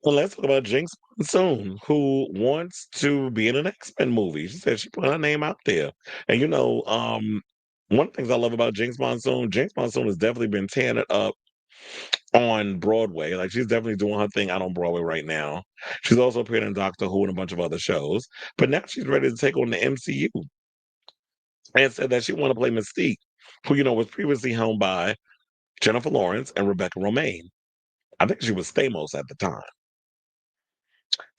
Well, let's talk about Jinkx Monsoon, who wants to be in an X-Men movie. She said she put her name out there. And one of the things I love about Jinkx Monsoon has definitely been tearing it up on Broadway. Like she's definitely doing her thing out on Broadway right now. She's also appeared in Doctor Who and a bunch of other shows. But now she's ready to take on the MCU and said that she want to play Mystique, who was previously helmed by Jennifer Lawrence and Rebecca Romaine. I think she was Stamos at the time.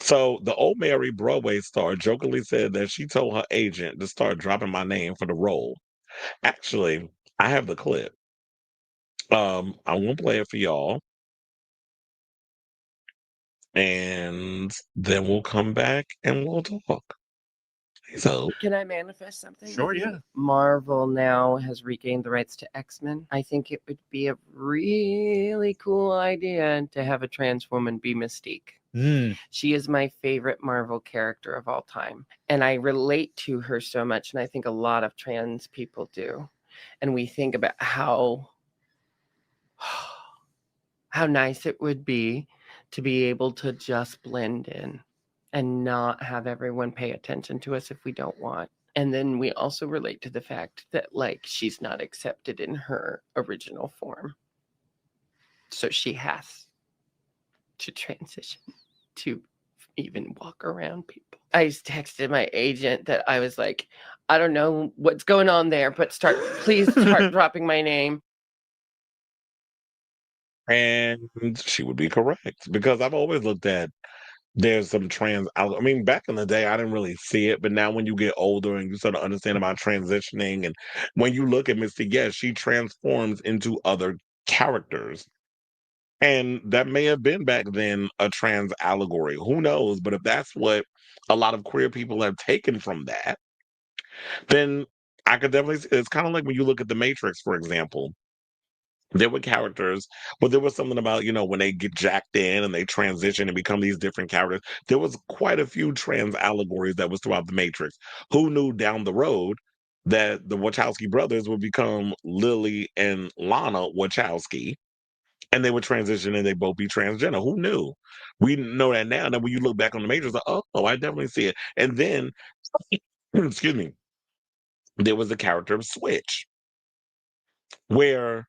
So the old Mary Broadway star jokingly said that she told her agent to start dropping my name for the role. Actually, I have the clip. I won't play it for y'all, and then we'll come back and we'll talk. So, Can I manifest something? Sure, yeah. Marvel now has regained the rights to X-Men. I think it would be a really cool idea to have a trans woman be Mystique. She is my favorite Marvel character of all time. And I relate to her so much. And I think a lot of trans people do. And we think about how nice it would be to be able to just blend in and not have everyone pay attention to us if we don't want. And then we also relate to the fact that, like, she's not accepted in her original form. So she has to transition to even walk around people. I just texted my agent that I was like, I don't know what's going on there, but please start dropping my name. and she would be correct because I've always looked at there's some I mean, back in the day, I didn't really see it, but now when you get older and you sort of understand about transitioning, and when you look at Mystique, yes, she transforms into other characters. And that may have been back then a trans allegory. Who knows? But if that's what a lot of queer people have taken from that, then I could definitely see it's kind of like when you look at The Matrix, for example. There were characters, but there was something about, when they get jacked in and they transition and become these different characters. There was quite a few trans allegories that was throughout The Matrix. Who knew down the road that the Wachowski brothers would become Lily and Lana Wachowski, and they would transition and they both be transgender? Who knew? We know that now. That when you look back on The Matrix, like, oh, I definitely see it. And then, excuse me, there was the character of Switch, where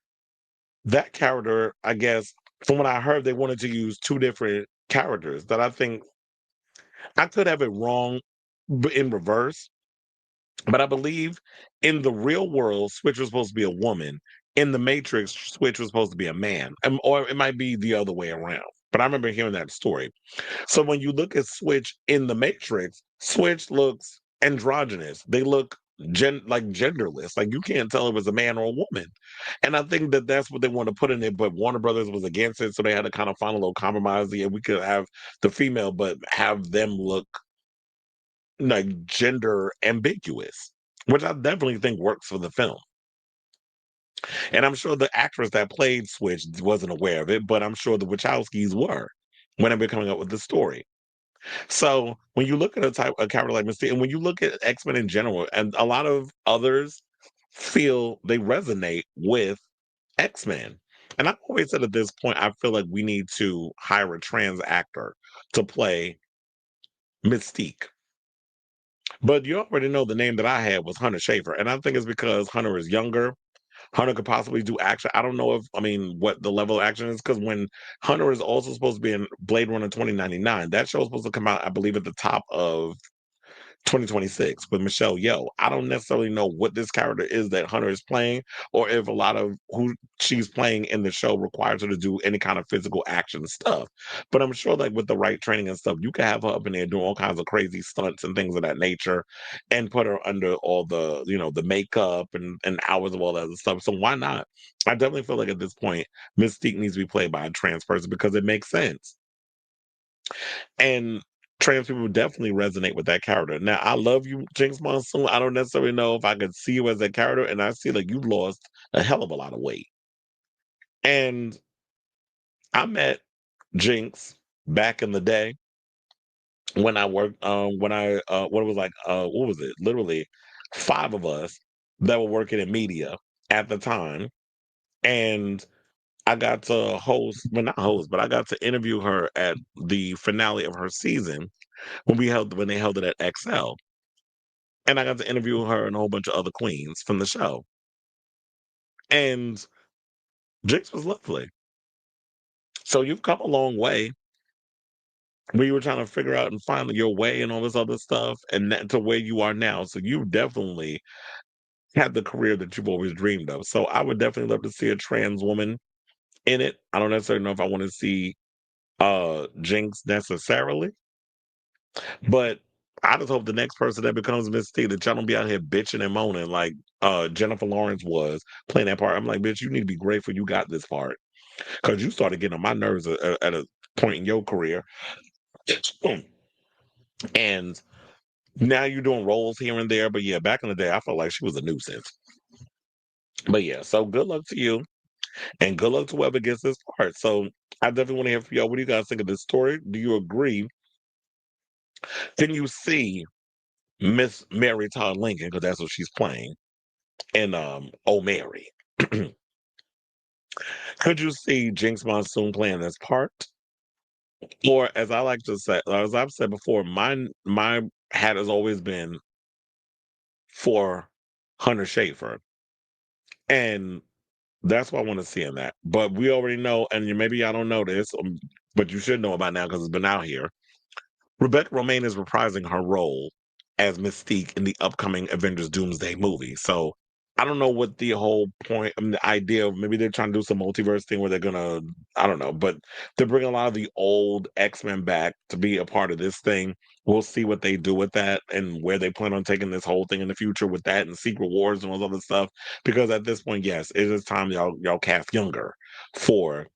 that character, I guess, from what I heard, they wanted to use two different characters that I think I could have it wrong in reverse, but I believe in the real world, Switch was supposed to be a woman. In the Matrix, Switch was supposed to be a man, or it might be the other way around. But I remember hearing that story. So when you look at Switch in the Matrix, Switch looks androgynous. They look like genderless. Like you can't tell if it's a man or a woman. And I think that that's what they want to put in it. But Warner Brothers was against it, so they had to kind of find a little compromise. Yeah, we could have the female, but have them look like gender ambiguous, which I definitely think works for the film. And I'm sure the actress that played Switch wasn't aware of it, but I'm sure the Wachowskis were when they were coming up with the story. So when you look at a character like Mystique, and when you look at X-Men in general, and a lot of others feel they resonate with X-Men. And I've always said at this point, I feel like we need to hire a trans actor to play Mystique. But you already know the name that I had was Hunter Schafer. And I think it's because Hunter is younger. Hunter could possibly do action. I don't know what the level of action is, because when Hunter is also supposed to be in Blade Runner 2099, that show is supposed to come out, I believe, at the top of 2026 with Michelle Yeoh. I don't necessarily know what this character is that Hunter is playing, or if a lot of who she's playing in the show requires her to do any kind of physical action stuff. But I'm sure, like with the right training and stuff, you can have her up in there doing all kinds of crazy stunts and things of that nature, and put her under all the the makeup and hours of all that other stuff. So why not? I definitely feel like at this point, Mystique needs to be played by a trans person because it makes sense. And trans people definitely resonate with that character. Now, I love you, Jinkx Monsoon. I don't necessarily know if I could see you as that character, and I see like you lost a hell of a lot of weight. And I met Jinkx back in the day when I worked when I what it was like what was it? Literally five of us that were working in media at the time. And I got to host, well, not host, but I got to interview her at the finale of her season when they held it at XL, and I got to interview her and a whole bunch of other queens from the show. And Jinkx was lovely. So you've come a long way when you were trying to figure out and find your way and all this other stuff, and to where you are now. So you definitely had the career that you've always dreamed of. So I would definitely love to see a trans woman in it. I don't necessarily know if I want to see Jinkx necessarily, but I just hope the next person that becomes Mystique that y'all don't be out here bitching and moaning like Jennifer Lawrence was playing that part. I'm like, bitch, you need to be grateful you got this part because you started getting on my nerves at a point in your career. And now you're doing roles here and there. But yeah, back in the day, I felt like she was a nuisance. But yeah, so good luck to you and good luck to whoever gets this part. So I definitely want to hear from y'all. What do you guys think of this story? Do you agree? Can you see Miss Mary Todd Lincoln, because that's what she's playing, in Oh Mary? Could you see Jinkx Monsoon playing this part? Or as I like to say, as I've said before, my hat has always been for Hunter Schafer. And that's what I want to see in that. But we already know, and maybe y'all don't know this, but you should know about now because it's been out here. Rebecca Romaine is reprising her role as Mystique in the upcoming Avengers Doomsday movie. So I don't know what the whole point, I mean, the idea of maybe they're trying to do some multiverse thing where they're gonna, I don't know, but they're bringing a lot of the old X-Men back to be a part of this thing. We'll see what they do with that and where they plan on taking this whole thing in the future with that and Secret Wars and all this other stuff. Because at this point, yes, it is time y'all cast younger for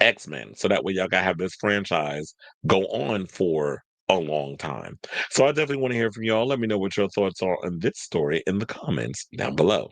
X-Men, so that way y'all gotta have this franchise go on for a long time. So I definitely want to hear from y'all. Let me know what your thoughts are on this story in the comments down below.